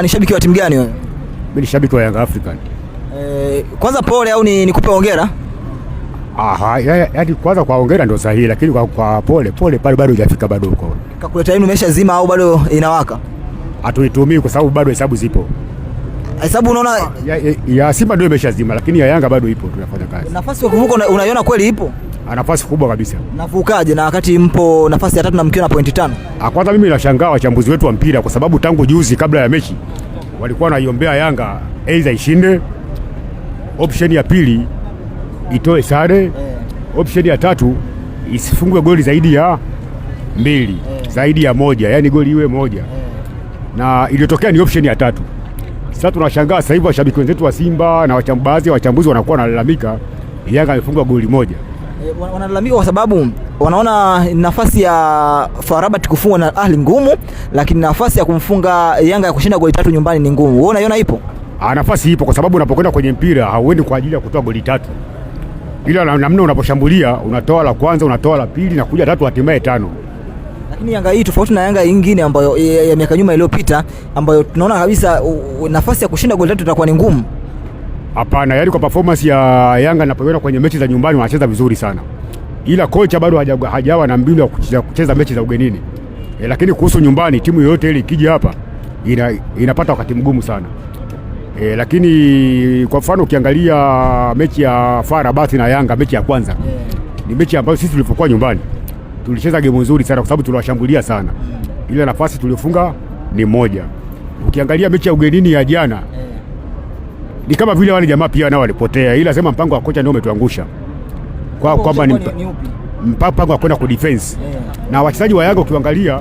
Ni shabiki wa timu gani wewe? Mimi ni shabiki wa Yanga African. Kwanza pole au nikupe hongera? Yaani kwanza kwa hongera ndio sahihi, lakini kwa pole pale bado hujafika bado huko. Kakuleta yenu imeshazima au bado inawaka? Hatuitumii kwa sababu bado hesabu zipo. Hesabu unaona ya Simba ndio imeshazima, lakini ya Yanga bado ipo, tunafanya kazi. Nafasi ya kuvuka unaiona kweli ipo? Nafasi kubwa kabisa. Navukaje na wakati mpo nafasi ya 3 na mkiwa na pointi 5? Kwanza mimi nashangaa wachambuzi wetu wa mpira kwa sababu tangu juzi kabla ya mechi walikuwa wanaiombea Yanga aidha ishinde, option ya pili itoe sare, option ya tatu isifungwe goli zaidi ya 2, zaidi ya 1, yani goli iwe 1. Na iliyotokea ni option ya tatu. Sasa tunashangaa sasa hivi washabiki wenzetu wa Simba na baadhi ya wachambuzi wanakuwa wanalalamika Yanga amefungwa goli 1. Wanalalamika kwa sababu wanaona nafasi ya Farabat kufungwa na Ahli ngumu, lakini nafasi ya kumfunga Yanga ya kushinda goli 3 nyumbani ni ngumu. Wewe unaiona ipo? Nafasi ipo kwa sababu unapokwenda kwenye mpira hauendi kwa ajili ya kutoa goli 3. Ila namna unaposhambulia unatoa la kwanza, unatoa la pili na kuja 3 hatimaye 5. Lakini Yanga hii tofauti na Yanga nyingine ambayo ya miaka nyuma iliyopita ambayo tunaona kabisa nafasi ya kushinda goli 3 itakuwa ni ngumu. Hapana, yaani kwa performance ya Yanga napoiona kwenye mechi za nyumbani wanacheza vizuri sana. Ila kocha bado hajawa na mbinu ya kucheza mechi za ugenini. Lakini kuhusu nyumbani timu yoyote ile ikija hapa inapata wakati mgumu sana. Lakini kwa mfano ukiangalia mechi ya FAR Rabat na Yanga, mechi ya kwanza ni mechi ambayo sisi tulipokuwa nyumbani tulicheza game nzuri sana kwa sababu tuliwashambulia sana. Ile nafasi tuliofunga ni 1. Ukiangalia mechi ya ugenini ya jana ni kama vile wale jamaa pia nao walipotea, ila sema mpango wa kocha ndio umetuangusha. Kwamba ni mpango wa kwenda ku defense. Na wachezaji wa Yanga ukiangalia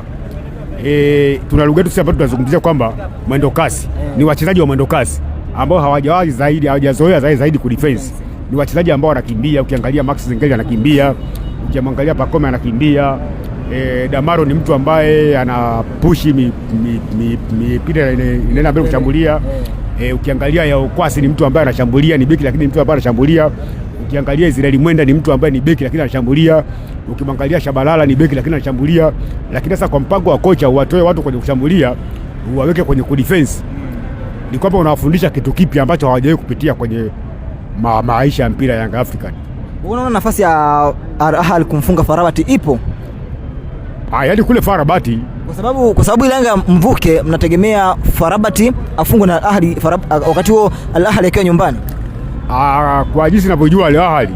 tuna lugha yetu sisi ambayo tunazungumzia kwamba mwendo kasi. Ni wachezaji wa mwendo kasi ambao hawajazoea zaidi ku defense. Ni wachezaji ambao wanakimbia, ukiangalia Max Zengeli anakimbia, ukiangalia Pacome anakimbia, Damaro ni mtu ambaye anapushi mipira inaenda mbele kushambulia. Ukiangalia ya Okwasi ni mtu ambaye anashambulia, ni beki lakini ni mtu ambaye anashambulia. Ukiangalia Israeli Mwenda ni mtu ambaye ni beki lakini anashambulia. Ukimwangalia Shabalala ni beki lakini anashambulia. Lakini sasa kwa mpango wa kocha uwatoe watu kwenye kushambulia, uwaweke kwenye kudefense. Ni kwamba unawafundisha kitu kipi ambacho hawajawahi kupitia kwenye maisha ya mpira ya Yanga African. Unaona nafasi ya Al Ahly kumfunga FAR Rabat ipo? Yaani kule FAR Rabat kwa sababu ile Yanga mvuke mnategemea FAR Rabat afungwe na Al Ahly wakati huo Al Ahly akiwa nyumbani. Kwa jinsi ninavyojua Al Ahly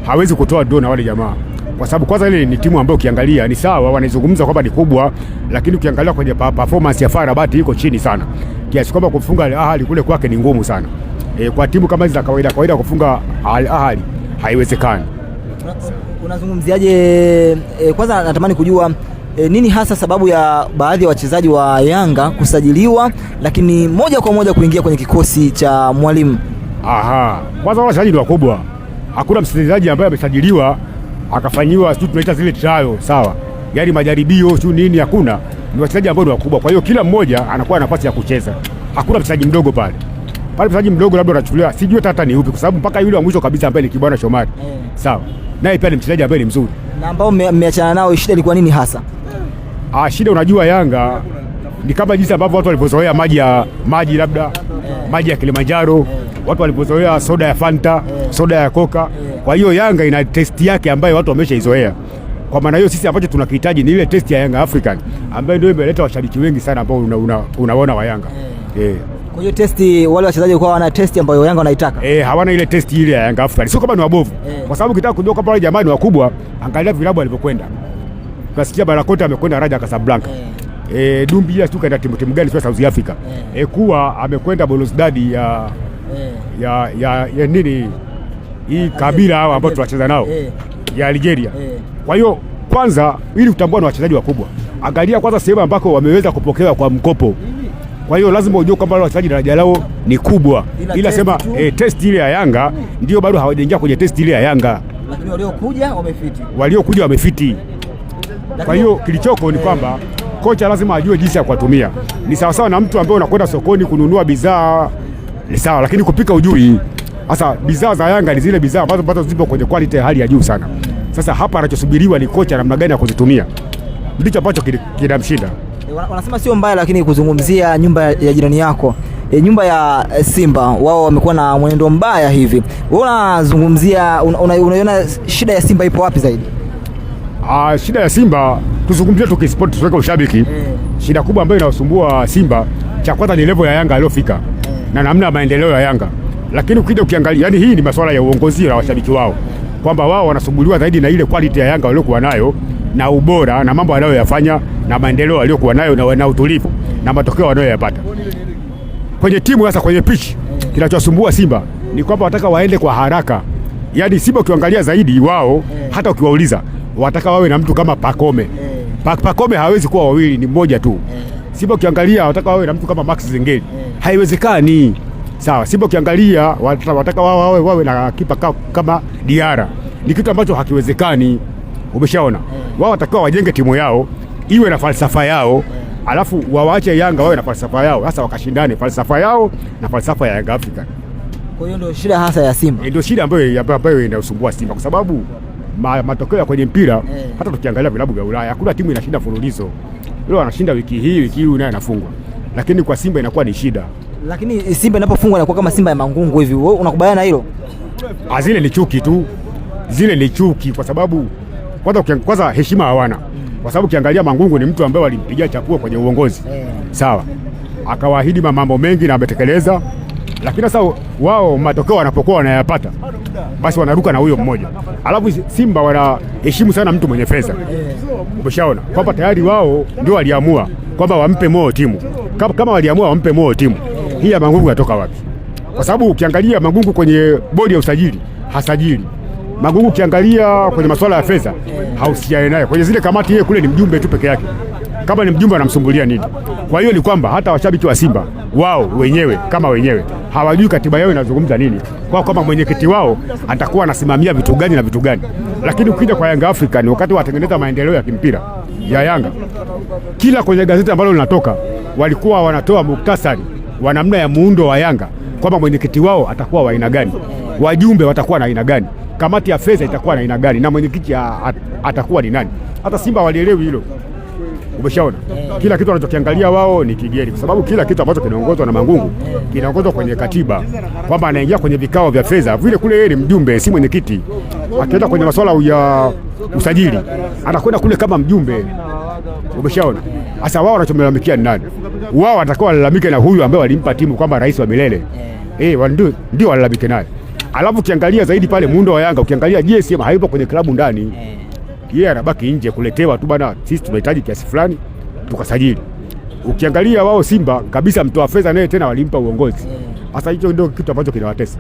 hawezi kutoa draw na wale jamaa. Kwa sababu kwanza ile ni timu ambayo ukiangalia ni sawa wanaizungumza kwamba ni kubwa, lakini ukiangalia kwenye performance ya FAR Rabat iko chini sana. Kiasi kwamba kufunga Al Ahly kule kwake ni ngumu sana. Kwa timu kama hizi za kawaida kufunga Al Ahly haiwezekani. Unazungumziaje? Kwanza natamani kujua nini hasa sababu ya baadhi ya wachezaji wa Yanga kusajiliwa lakini moja kwa moja kuingia kwenye kikosi cha mwalimu? Kwanza wachezaji ni wakubwa. Hakuna mchezaji ambaye amesajiliwa akafanyiwa sio tunaita zile trial, sawa? Yaani majaribio sio nini, hakuna. Ni wachezaji ambao ni wakubwa. Kwa hiyo kila mmoja anakuwa na nafasi ya kucheza. Hakuna mchezaji mdogo pale. Pale mchezaji mdogo labda anachukuliwa sijui hata ni upi kwa sababu mpaka yule wa mwisho kabisa ambaye ni Kibwana Shomari. Sawa. Naye pia ni mchezaji ambaye ni mzuri. Na ambao mmeachana nao shida ilikuwa nini hasa? Shida unajua Yanga ni kama jinsi ambavyo watu walipozoea maji labda maji ya Kilimanjaro, watu walipozoea soda ya Fanta, soda ya Coca. Kwa hiyo Yanga ina test yake ambayo watu wameshaizoea. Kwa maana hiyo sisi ambacho tunakihitaji ni ile test ya Yanga African ambayo ndio imeleta washabiki wengi sana ambao unaona wa Yanga. Kwa hiyo testi wale wachezaji kwa wana testi ambayo Yanga wanaitaka. Hawana ile testi ile ya Yanga African. Sio kama ni wabovu. Kwa sababu ukitaka kujua kama wale jamaa ni wakubwa, angalia vilabu walivyokwenda. Tunasikia Barakota amekwenda Raja Casablanca. Dumbia tu kaenda timu gani sio South Africa. Kuwa amekwenda Belouizdad ya nini hii kabila hao ambao tunacheza nao ya Algeria. Kwa hiyo kwanza ili utambua na wachezaji wakubwa, angalia kwanza sehemu ambako wameweza kupokewa kwa mkopo. Kwa hiyo lazima ujue kwamba wale wachezaji daraja lao ni kubwa. Ila sema test ile ya Yanga ndio bado hawajaingia kwenye test ile ya Yanga. Lakini waliokuja wamefiti. Kwa hiyo kilichoko ni kwamba kocha lazima ajue jinsi ya kuwatumia. Ni sawa sawa na mtu ambaye unakwenda sokoni kununua bidhaa, ni sawa, lakini kupika ujui. Sasa bidhaa za Yanga ni zile bidhaa ambazo zipo kwenye quality ya hali ya juu sana. Sasa hapa anachosubiriwa ni kocha namna gani ya kuzitumia. Ndicho ambacho kinamshinda. Wanasema sio mbaya, lakini kuzungumzia nyumba ya jirani yako, nyumba ya Simba, wao wamekuwa na mwenendo mbaya hivi. Wewe unazungumzia, unaiona shida ya Simba ipo wapi zaidi? Shida ya Simba tuzungumzie tu kisport, tuweke ushabiki. Shida kubwa ambayo inasumbua Simba, cha kwanza ni level ya Yanga aliyofika na namna ya maendeleo ya Yanga. Lakini ukija ukiangalia, yani hii ni masuala ya uongozi na washabiki wao, kwamba wao wanasumbuliwa zaidi na ile quality ya Yanga waliokuwa nayo na ubora na mambo wanayoyafanya na maendeleo waliokuwa nayo na utulivu na matokeo wanayoyapata kwenye timu. Sasa kwenye pitch, kinachosumbua Simba ni kwamba wataka waende kwa haraka. Yani Simba ukiangalia zaidi wao, hata ukiwauliza wataka wawe na mtu kama Pacome. Pacome hawezi kuwa wawili, ni mmoja tu. Simba ukiangalia wataka wawe na mtu kama Max Zengeli, haiwezekani. Sawa, Simba ukiangalia wataka wawe na kipa kama Diara, ni kitu ambacho hakiwezekani. Umeshaona, wao watakiwa wajenge timu yao iwe na falsafa yao, alafu waache Yanga wawe na falsafa yao, sasa wakashindane falsafa yao na falsafa ya Yanga Afrika. Kwa hiyo ndio shida hasa ya Simba, ndio shida ambayo inasumbua Simba, kwa sababu matokeo ya kwenye mpira hata tukiangalia vilabu vya Ulaya hakuna timu inashinda fululizo. Leo wanashinda wiki hii naye anafungwa, lakini kwa Simba inakuwa ni shida. Lakini Simba inapofungwa inakuwa kama Simba ya Mangungu hivi. Wewe unakubaliana na hilo? Zile ni chuki tu, zile ni chuki, kwa sababu kwanza heshima hawana. Kwa sababu ukiangalia Mangungu ni mtu ambaye walimpigia chapuo kwenye uongozi, sawa, akawaahidi mambo mengi na ametekeleza, lakini sasa wao matokeo wanapokuwa wanayapata basi wanaruka na huyo mmoja. Alafu Simba wanaheshimu sana mtu mwenye pesa. Umeshaona kwamba tayari wao ndio waliamua kwamba wampe moyo timu. Kama waliamua wampe moyo timu, hii ya Mangungu yatoka wapi? Kwa sababu ukiangalia Mangungu kwenye bodi ya usajili hasajili. Mangungu ukiangalia kwenye masuala ya fedha hausiane naye. Kwenye zile kamati yeye kule ni mjumbe tu peke yake. Kama ni mjumbe anamsumbulia nini? Kwa hiyo ni kwamba hata washabiki wa Simba wao wenyewe kama wenyewe hawajui katiba yao inazungumza nini, kwa kama mwenyekiti wao atakuwa anasimamia vitu gani na vitu gani. Lakini ukija kwa Yanga Afrika ni wakati watengeneza maendeleo ya kimpira ya Yanga, kila kwenye gazeti ambalo linatoka walikuwa wanatoa muktasari wa namna ya muundo wa Yanga, kwamba mwenyekiti wao atakuwa wa aina gani, wajumbe watakuwa na aina gani, kamati ya fedha itakuwa na aina gani, na mwenyekiti atakuwa ni nani. Hata Simba walielewi hilo. Umeshaona, kila kitu wanachokiangalia wao ni kigeni, kwa sababu kila kitu ambacho kinaongozwa na Mangungu kinaongozwa kwenye katiba, kwamba anaingia kwenye vikao vya fedha vile, kule yeye ni mjumbe, si mwenyekiti. Akienda kwenye masuala ya usajili anakwenda kule kama mjumbe. Umeshaona, sasa wao wanacholalamikia ni nani? Wao watakuwa walalamike na huyu ambaye walimpa timu kwamba rais wa milele, ndio walalamike naye. Alafu ukiangalia zaidi pale muundo wa Yanga, ukiangalia JSM haipo kwenye klabu ndani, yeye anabaki nje kuletewa tu bana, sisi tunahitaji kiasi fulani tukasajili. Ukiangalia wao Simba kabisa, mtoa fedha naye tena walimpa uongozi. Sasa hicho ndio kitu ambacho kinawatesa.